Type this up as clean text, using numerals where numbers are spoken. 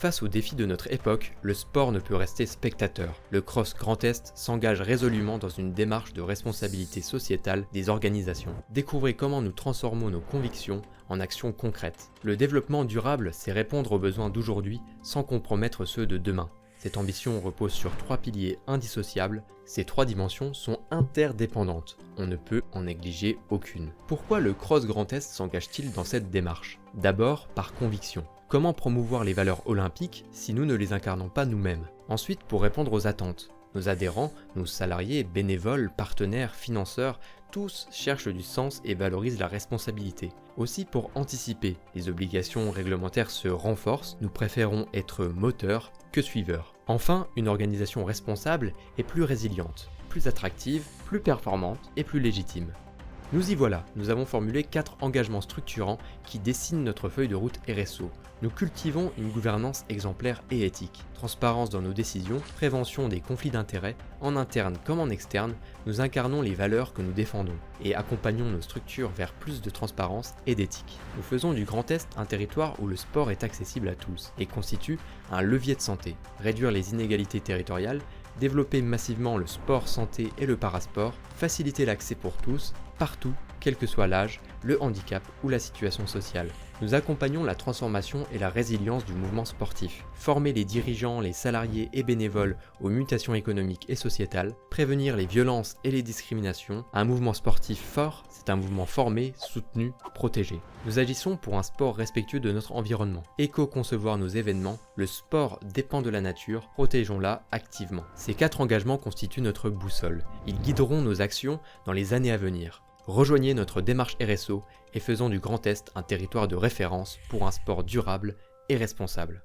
Face aux défis de notre époque, le sport ne peut rester spectateur. Le Cross Grand Est s'engage résolument dans une démarche de responsabilité sociétale des organisations. Découvrez comment nous transformons nos convictions en actions concrètes. Le développement durable, c'est répondre aux besoins d'aujourd'hui sans compromettre ceux de demain. Cette ambition repose sur 3 piliers indissociables. Ces 3 dimensions sont interdépendantes. On ne peut en négliger aucune. Pourquoi le Cross Grand Est s'engage-t-il dans cette démarche? D'abord, par conviction. Comment promouvoir les valeurs olympiques si nous ne les incarnons pas nous-mêmes? Ensuite, pour répondre aux attentes. Nos adhérents, nos salariés, bénévoles, partenaires, financeurs, tous cherchent du sens et valorisent la responsabilité. Aussi pour anticiper, les obligations réglementaires se renforcent, nous préférons être moteurs que suiveurs. Enfin, une organisation responsable est plus résiliente, plus attractive, plus performante et plus légitime. Nous y voilà, nous avons formulé 4 engagements structurants qui dessinent notre feuille de route RSO. Nous cultivons une gouvernance exemplaire et éthique. Transparence dans nos décisions, prévention des conflits d'intérêts, en interne comme en externe, nous incarnons les valeurs que nous défendons et accompagnons nos structures vers plus de transparence et d'éthique. Nous faisons du Grand Est un territoire où le sport est accessible à tous et constitue un levier de santé. Réduire les inégalités territoriales, développer massivement le sport santé et le parasport, faciliter l'accès pour tous, partout, quel que soit l'âge, le handicap ou la situation sociale. Nous accompagnons la transformation et la résilience du mouvement sportif, former les dirigeants, les salariés et bénévoles aux mutations économiques et sociétales, prévenir les violences et les discriminations. Un mouvement sportif fort, c'est un mouvement formé, soutenu, protégé. Nous agissons pour un sport respectueux de notre environnement. Éco-concevoir nos événements, le sport dépend de la nature, protégeons-la activement. Ces 4 engagements constituent notre boussole. Ils guideront nos actions dans les années à venir. Rejoignez notre démarche RSO et faisons du Grand Est un territoire de référence pour un sport durable et responsable.